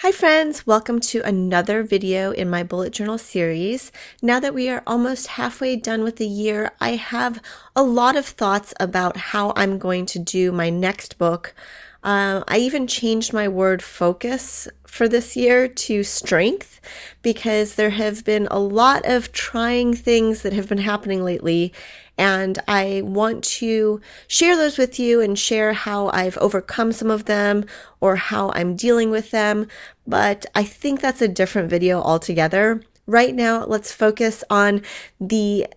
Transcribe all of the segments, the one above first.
Hi friends, welcome to another video in my bullet journal series. Now that we are almost halfway done with the year, I have a lot of thoughts about how I'm going to do my next book. I even changed my word focus for this year to strength because there have been a lot of trying things that have been happening lately, and I want to share those with you and share how I've overcome some of them or how I'm dealing with them. But I think that's a different video altogether. Right now, let's focus on the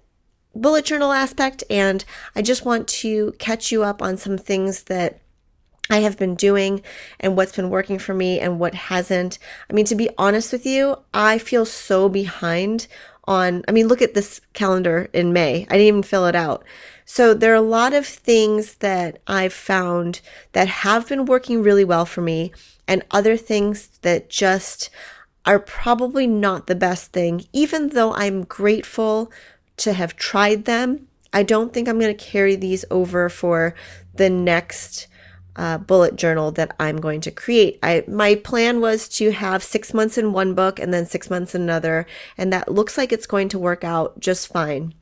bullet journal aspect, and I just want to catch you up on some things that I have been doing and what's been working for me and what hasn't. I mean, to be honest with you, I feel so behind look at this calendar in May. I didn't even fill it out. So there are a lot of things that I've found that have been working really well for me and other things that just are probably not the best thing. Even though I'm grateful to have tried them, I don't think I'm going to carry these over for the next bullet journal that I'm going to create. My plan was to have 6 months in one book and then 6 months in another, and that looks like it's going to work out just fine.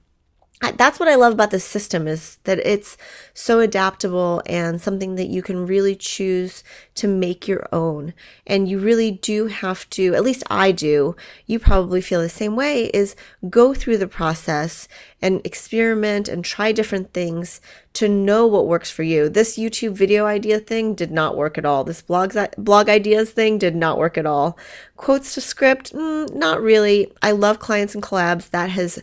That's what I love about this system, is that it's so adaptable and something that you can really choose to make your own. And you really do have to, at least I do, you probably feel the same way, is go through the process and experiment and try different things to know what works for you. This YouTube video idea thing did not work at all. This blog ideas thing did not work at all. Quotes to script, not really. I love clients and collabs. That has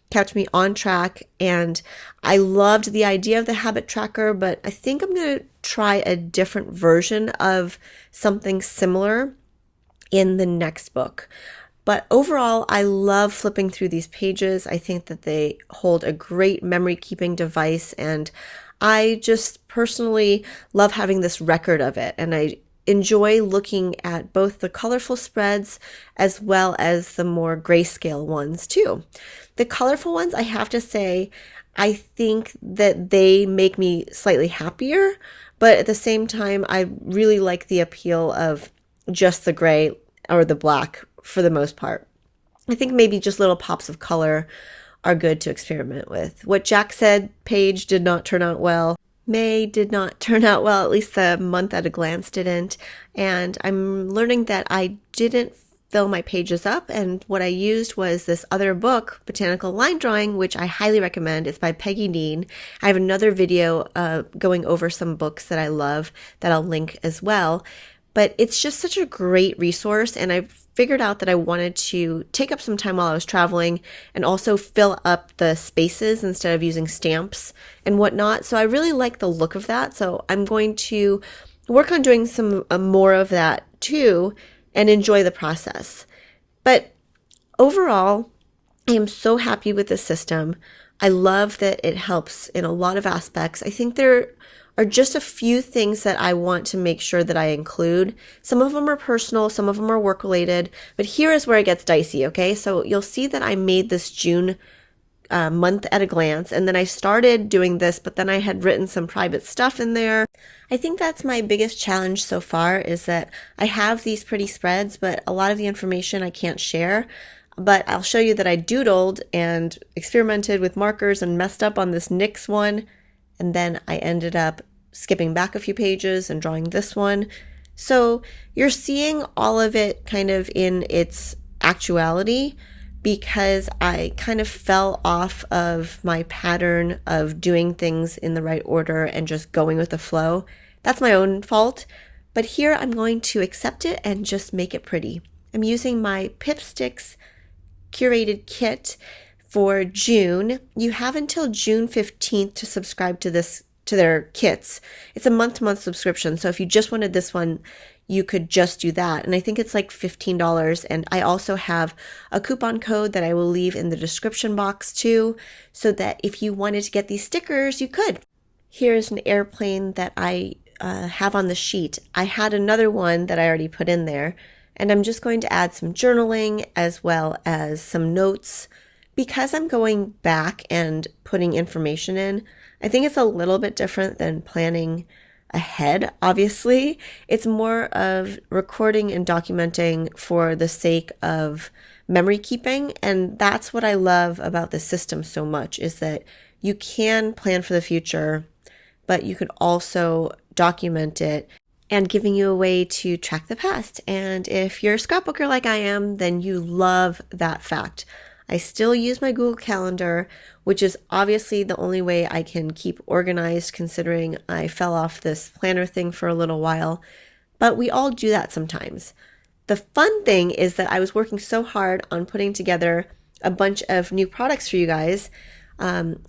kept me on track, and I loved the idea of the habit tracker, but I think I'm going to try a different version of something similar in the next book. But overall, I love flipping through these pages. I think that they hold a great memory keeping device, and I just personally love having this record of it, and I enjoy looking at both the colorful spreads as well as the more grayscale ones too. The colorful ones, I have to say, I think that they make me slightly happier, but at the same time, I really like the appeal of just the gray or the black for the most part. I think maybe just little pops of color are good to experiment with. What Jack said page did not turn out well. May did not turn out well, at least the month at a glance didn't. And I'm learning that I didn't fill my pages up, and what I used was this other book, Botanical Line Drawing, which I highly recommend. It's by Peggy Dean. I have another video going over some books that I love that I'll link as well. But it's just such a great resource, and I figured out that I wanted to take up some time while I was traveling and also fill up the spaces instead of using stamps and whatnot. So I really like the look of that. So I'm going to work on doing some more of that too and enjoy the process. But overall, I am so happy with the system. I love that it helps in a lot of aspects. I think there are just a few things that I want to make sure that I include. Some of them are personal, some of them are work related, but here is where it gets dicey, okay? So you'll see that I made this June month at a glance, and then I started doing this, but then I had written some private stuff in there. I think that's my biggest challenge so far, is that I have these pretty spreads, but a lot of the information I can't share. But I'll show you that I doodled and experimented with markers and messed up on this NYX one, and then I ended up skipping back a few pages and drawing this one. So you're seeing all of it kind of in its actuality, because I kind of fell off of my pattern of doing things in the right order and just going with the flow. That's my own fault. But here I'm going to accept it and just make it pretty. I'm using my Pipsticks curated kit for June. You have until June 15th to subscribe to their kits. It's a month-to-month subscription, so if you just wanted this one, you could just do that. And I think it's like $15. And I also have a coupon code that I will leave in the description box too, so that if you wanted to get these stickers, you could. Here's an airplane that I have on the sheet. I had another one that I already put in there, and I'm just going to add some journaling as well as some notes. Because I'm going back and putting information in, I think it's a little bit different than planning ahead, obviously. It's more of recording and documenting for the sake of memory keeping. And that's what I love about this system so much, is that you can plan for the future, but you could also document it and giving you a way to track the past. And if you're a scrapbooker like I am, then you love that fact. I still use my Google Calendar, which is obviously the only way I can keep organized, considering I fell off this planner thing for a little while. But we all do that sometimes. The fun thing is that I was working so hard on putting together a bunch of new products for you guys.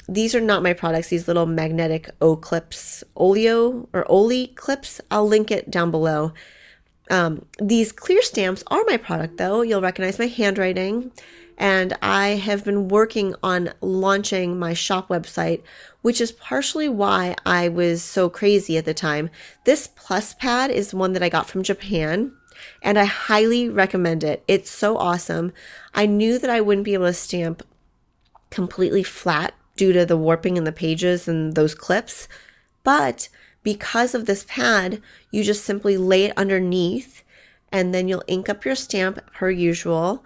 These are not my products, these little magnetic O-clips, Oli clips. I'll link it down below. These clear stamps are my product though. You'll recognize my handwriting. And I have been working on launching my shop website, which is partially why I was so crazy at the time. This plus pad is one that I got from Japan, and I highly recommend it. It's so awesome. I knew that I wouldn't be able to stamp completely flat due to the warping in the pages and those clips, but because of this pad, you just simply lay it underneath and then you'll ink up your stamp per usual.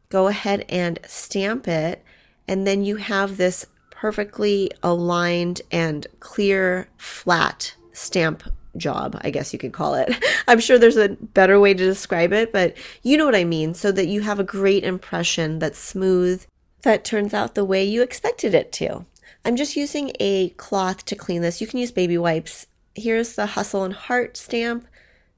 Go ahead and stamp it, and then you have this perfectly aligned and clear flat stamp job, I guess you could call it. I'm sure there's a better way to describe it, but you know what I mean, so that you have a great impression that's smooth, that turns out the way you expected it to. I'm just using a cloth to clean this. You can use baby wipes. Here's the Hustle and Heart stamp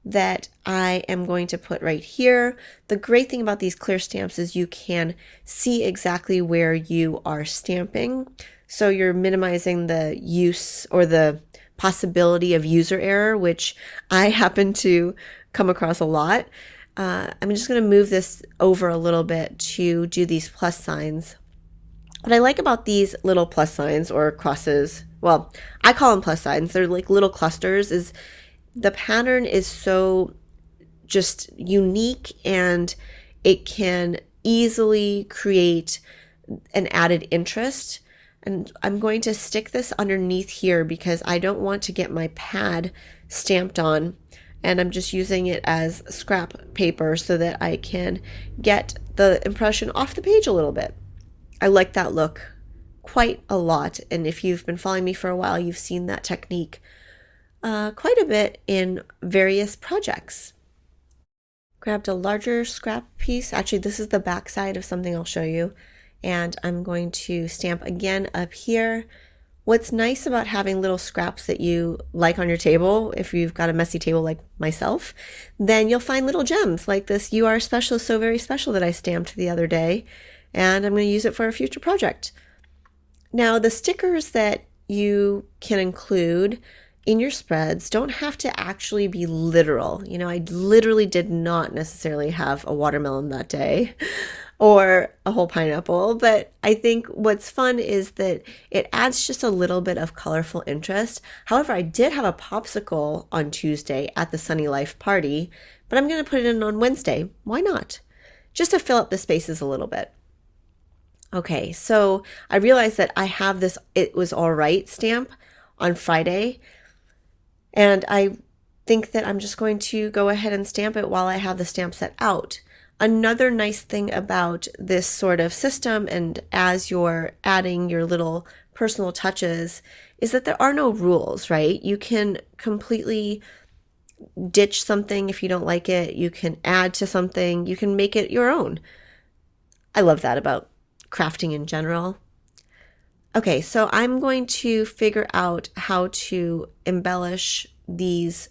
that I am going to put right here. The great thing about these clear stamps is you can see exactly where you are stamping. So you're minimizing the use or the possibility of user error, which I happen to come across a lot. I'm just going to move this over a little bit to do these plus signs. What I like about these little plus signs or crosses, well, I call them plus signs, they're like little clusters, is the pattern is so just unique and it can easily create an added interest. And I'm going to stick this underneath here because I don't want to get my pad stamped on, and I'm just using it as scrap paper so that I can get the impression off the page a little bit. I like that look quite a lot, and if you've been following me for a while, you've seen that technique quite a bit in various projects. Grabbed a larger scrap piece. Actually, this is the back side of something I'll show you. And I'm going to stamp again up here. What's nice about having little scraps that you like on your table, if you've got a messy table like myself, then you'll find little gems like this "You Are Special, So Very Special" that I stamped the other day. And I'm going to use it for a future project. Now, the stickers that you can include in your spreads don't have to actually be literal. You know, I literally did not necessarily have a watermelon that day or a whole pineapple, but I think what's fun is that it adds just a little bit of colorful interest. However, I did have a popsicle on Tuesday at the Sunny Life party, but I'm going to put it in on Wednesday. Why not? Just to fill up the spaces a little bit. Okay, so I realized that I have this "It Was All Right" stamp on Friday, and I think that I'm just going to go ahead and stamp it while I have the stamp set out. Another nice thing about this sort of system, and as you're adding your little personal touches, is that there are no rules, right? You can completely ditch something if you don't like it. You can add to something. You can make it your own. I love that about crafting in general. Okay, so I'm going to figure out how to embellish these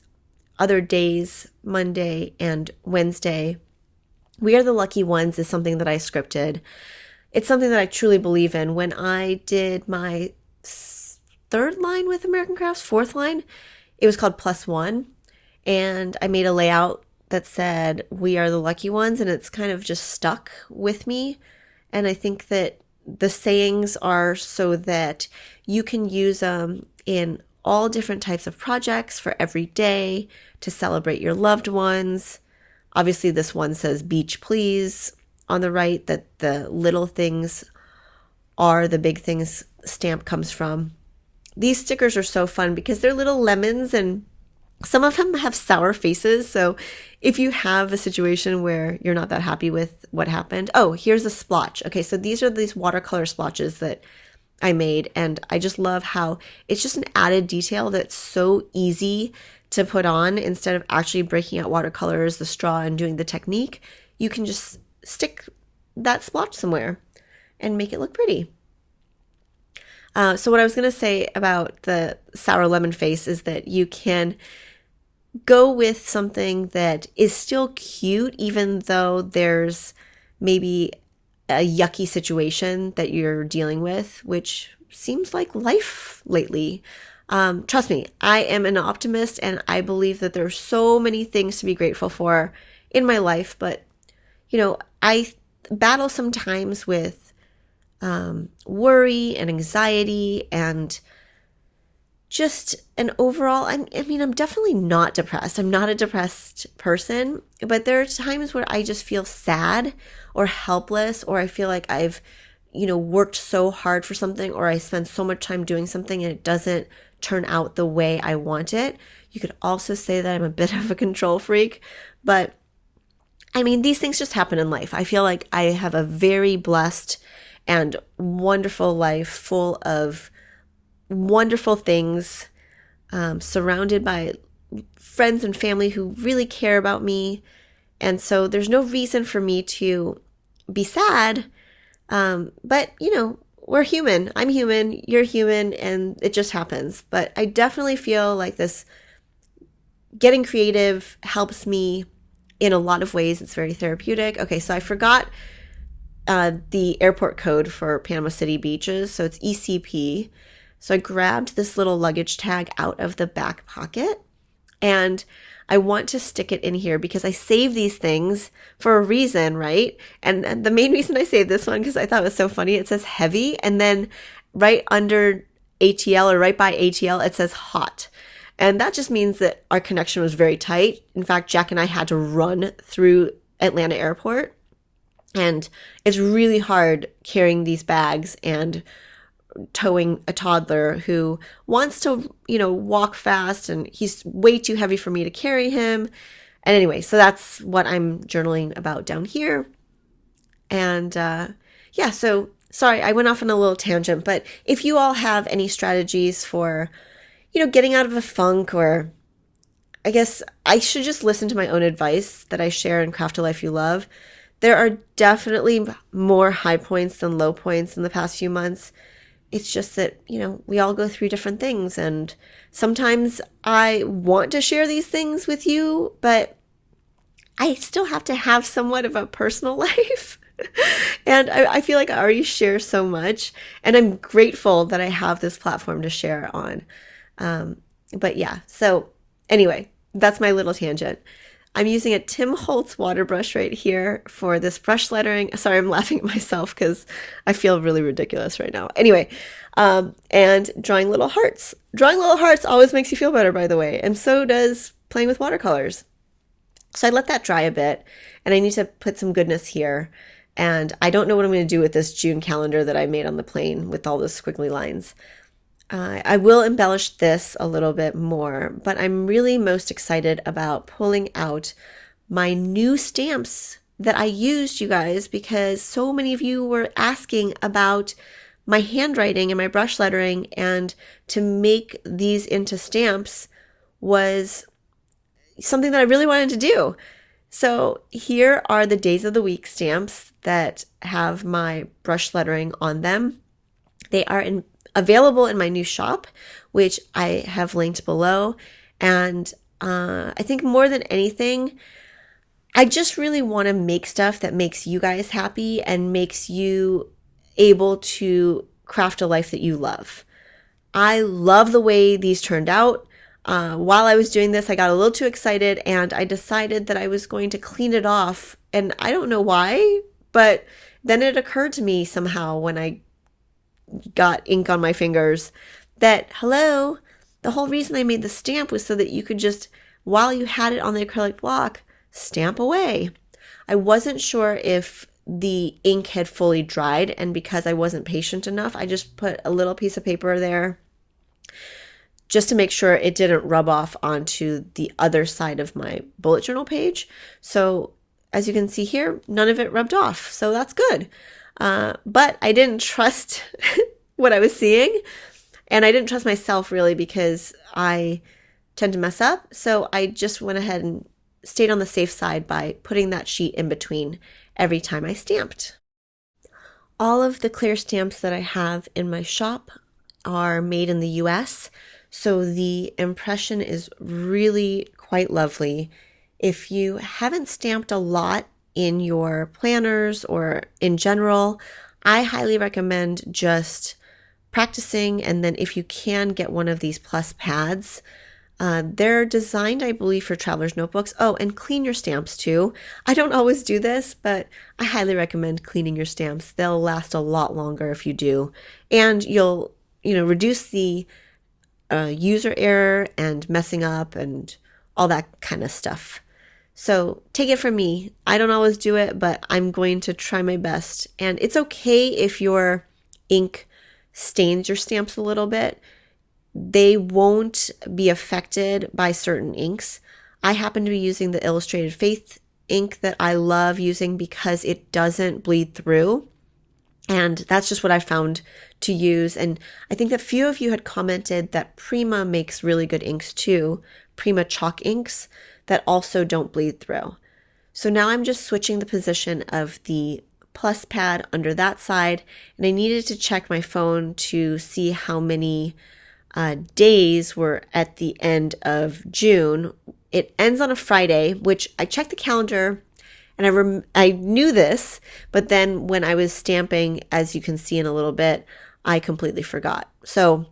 other days, Monday and Wednesday. "We Are the Lucky Ones" is something that I scripted. It's something that I truly believe in. When I did my third line with American Crafts, fourth line, it was called +1. And I made a layout that said "We Are the Lucky Ones," and it's kind of just stuck with me. And I think that the sayings are so that you can use them in all different types of projects for every day, to celebrate your loved ones. Obviously, this one says "Beach Please" on the right, that the little things are the big things stamp comes from. These stickers are so fun because they're little lemons and Some of them have sour faces, so if you have a situation where you're not that happy with what happened, oh, here's a splotch. Okay, so these are these watercolor splotches that I made, and I just love how it's just an added detail that's so easy to put on. Instead of actually breaking out watercolors, the straw, and doing the technique, you can just stick that splotch somewhere and make it look pretty. So what I was going to say about the sour lemon face is that you can go with something that is still cute, even though there's maybe a yucky situation that you're dealing with, which seems like life lately. Trust me, I am an optimist, and I believe that there's so many things to be grateful for in my life. But, I battle sometimes with worry and anxiety and just an overall, I'm definitely not depressed. I'm not a depressed person, but there are times where I just feel sad or helpless, or I feel like I've, worked so hard for something, or I spend so much time doing something and it doesn't turn out the way I want it. You could also say that I'm a bit of a control freak, but these things just happen in life. I feel like I have a very blessed and wonderful life full of wonderful things, surrounded by friends and family who really care about me. And so there's no reason for me to be sad. But, we're human. I'm human. You're human. And it just happens. But I definitely feel like this getting creative helps me in a lot of ways. It's very therapeutic. Okay, so I forgot the airport code for Panama City beaches. So it's ECP. So I grabbed this little luggage tag out of the back pocket, and I want to stick it in here because I save these things for a reason, right? And the main reason I saved this one, because I thought it was so funny, it says heavy, and then right under ATL, or right by ATL, it says hot. And that just means that our connection was very tight. In fact, Jack and I had to run through Atlanta Airport, and it's really hard carrying these bags and towing a toddler who wants to, walk fast, and he's way too heavy for me to carry him. And anyway, so that's what I'm journaling about down here. And so sorry, I went off on a little tangent, but if you all have any strategies for, getting out of a funk, or I guess I should just listen to my own advice that I share in Craft a Life You Love. There are definitely more high points than low points in the past few months. It's just that, we all go through different things, and sometimes I want to share these things with you, but I still have to have somewhat of a personal life. And I feel like I already share so much, and I'm grateful that I have this platform to share on. But yeah, so anyway, that's my little tangent. I'm using a Tim Holtz water brush right here for this brush lettering. Sorry, I'm laughing at myself because I feel really ridiculous right now. Anyway, and drawing little hearts. Drawing little hearts always makes you feel better, by the way, and so does playing with watercolors. So I let that dry a bit, and I need to put some goodness here. And I don't know what I'm going to do with this June calendar that I made on the plane with all those squiggly lines. I will embellish this a little bit more, but I'm really most excited about pulling out my new stamps that I used, you guys, because so many of you were asking about my handwriting and my brush lettering, and to make these into stamps was something that I really wanted to do. So here are the days of the week stamps that have my brush lettering on them. They are available in my new shop, which I have linked below. And I think more than anything, I just really want to make stuff that makes you guys happy and makes you able to craft a life that you love. I love the way these turned out. While I was doing this, I got a little too excited, and I decided that I was going to clean it off. And I don't know why, but then it occurred to me somehow when I got ink on my fingers that, hello, the whole reason I made the stamp was so that you could just, while you had it on the acrylic block, stamp away. I wasn't sure if the ink had fully dried, and because I wasn't patient enough, I just put a little piece of paper there just to make sure it didn't rub off onto the other side of my bullet journal page. So as you can see here, none of it rubbed off. So that's good. But I didn't trust what I was seeing. And I didn't trust myself really because I tend to mess up. So I just went ahead and stayed on the safe side by putting that sheet in between every time I stamped. All of the clear stamps that I have in my shop are made in the US, so the impression is really quite lovely. If you haven't stamped a lot in your planners or in general, I highly recommend just practicing, and then if you can, get one of these plus pads. They're designed, I believe, for traveler's notebooks. Oh, and clean your stamps too. I don't always do this, but I highly recommend cleaning your stamps. They'll last a lot longer if you do. And you'll, reduce the user error and messing up and all that kind of stuff. So take it from me. I don't always do it, but I'm going to try my best. And it's okay if your ink stains your stamps a little bit. They won't be affected by certain inks. I happen to be using the Illustrated Faith ink that I love using because it doesn't bleed through. And that's just what I found to use. And I think that few of you had commented that Prima makes really good inks too, Prima chalk inks that also don't bleed through. So now I'm just switching the position of the plus pad under that side. And I needed to check my phone to see how many days were at the end of June. It ends on a Friday, which I checked the calendar and I knew this, but then when I was stamping, as you can see in a little bit, I completely forgot. So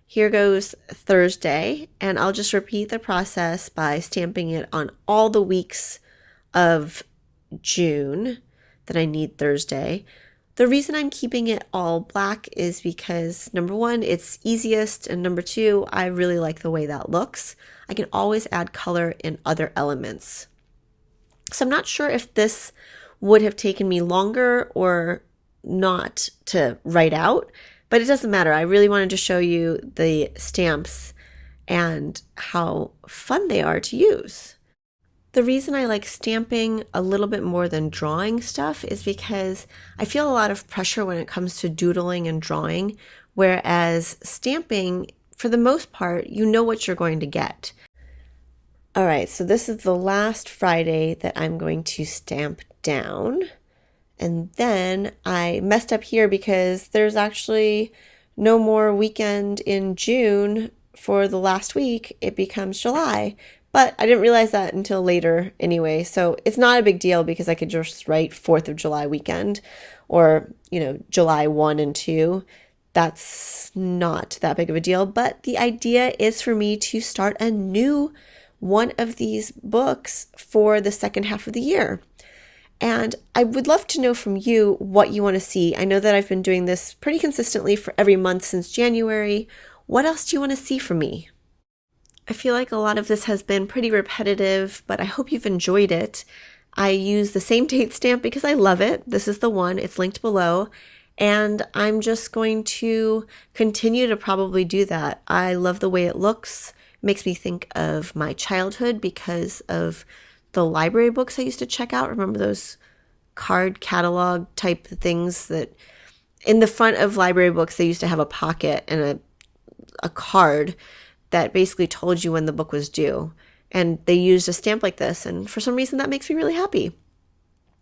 here goes Thursday, and I'll just repeat the process by stamping it on all the weeks of June that I need Thursday. The reason I'm keeping it all black is because, number one, it's easiest, and number two, I really like the way that looks. I can always add color in other elements. So I'm not sure if this would have taken me longer or not to write out, but it doesn't matter. I really wanted to show you the stamps and how fun they are to use. The reason I like stamping a little bit more than drawing stuff is because I feel a lot of pressure when it comes to doodling and drawing, whereas stamping, for the most part, you know what you're going to get. All right, so this is the last Friday that I'm going to stamp down. And then I messed up here because there's actually no more weekend in June for the last week. It becomes July. But I didn't realize that until later anyway, so it's not a big deal because I could just write 4th of July weekend or, July 1 and 2. That's not that big of a deal, but the idea is for me to start a new one of these books for the second half of the year. And I would love to know from you what you want to see. I know that I've been doing this pretty consistently for every month since January. What else do you want to see from me? I feel like a lot of this has been pretty repetitive, but I hope you've enjoyed it. I use the same date stamp because I love it. This is the one, it's linked below. And I'm just going to continue to probably do that. I love the way it looks. It makes me think of my childhood because of the library books I used to check out. Remember those card catalog type things that in the front of library books, they used to have a pocket and a card that basically told you when the book was due. And they used a stamp like this. And for some reason, that makes me really happy.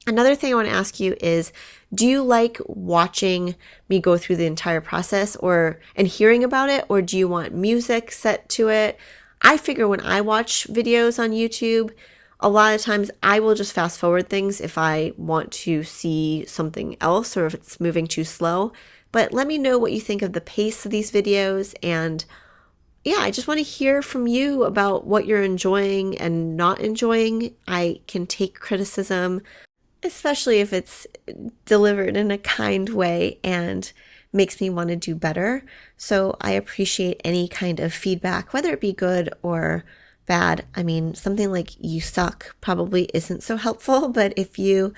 Another thing I want to ask you is, do you like watching me go through the entire process and hearing about it? Or do you want music set to it? I figure when I watch videos on YouTube, a lot of times I will just fast forward things if I want to see something else or if it's moving too slow. But let me know what you think of the pace of these videos, and yeah, I just want to hear from you about what you're enjoying and not enjoying. I can take criticism, especially if it's delivered in a kind way and makes me want to do better. So I appreciate any kind of feedback, whether it be good or bad. I mean, something like "you suck" probably isn't so helpful, but if you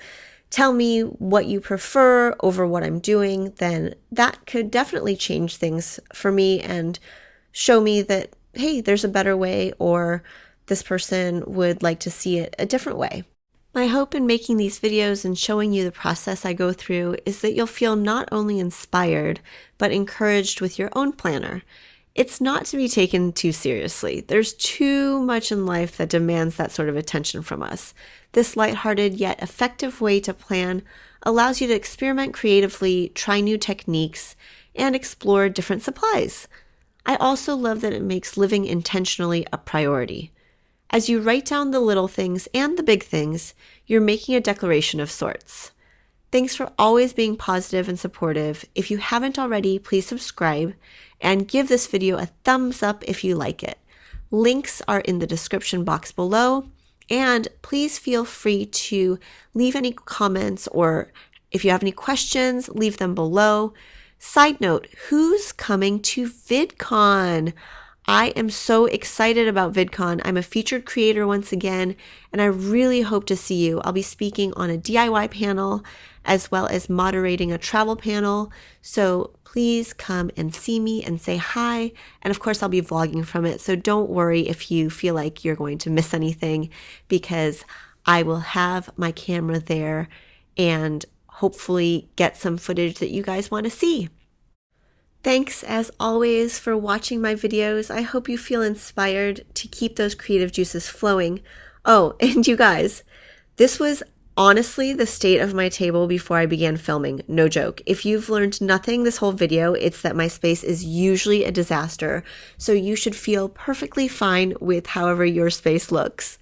tell me what you prefer over what I'm doing, then that could definitely change things for me and show me that hey, there's a better way, or this person would like to see it a different way. My hope in making these videos and showing you the process I go through is that you'll feel not only inspired, but encouraged with your own planner. It's not to be taken too seriously. There's too much in life that demands that sort of attention from us. This lighthearted yet effective way to plan allows you to experiment creatively, try new techniques, and explore different supplies. I also love that it makes living intentionally a priority. As you write down the little things and the big things, you're making a declaration of sorts. Thanks for always being positive and supportive. If you haven't already, please subscribe and give this video a thumbs up if you like it. Links are in the description box below, and please feel free to leave any comments, or if you have any questions, leave them below. Side note, who's coming to VidCon? I am so excited about VidCon. I'm a featured creator once again, and I really hope to see you. I'll be speaking on a DIY panel as well as moderating a travel panel. So please come and see me and say hi. And of course, I'll be vlogging from it. So don't worry if you feel like you're going to miss anything, because I will have my camera there and hopefully get some footage that you guys want to see. Thanks, as always, for watching my videos. I hope you feel inspired to keep those creative juices flowing. Oh, and you guys, this was honestly the state of my table before I began filming. No joke. If you've learned nothing this whole video, it's that my space is usually a disaster. So you should feel perfectly fine with however your space looks.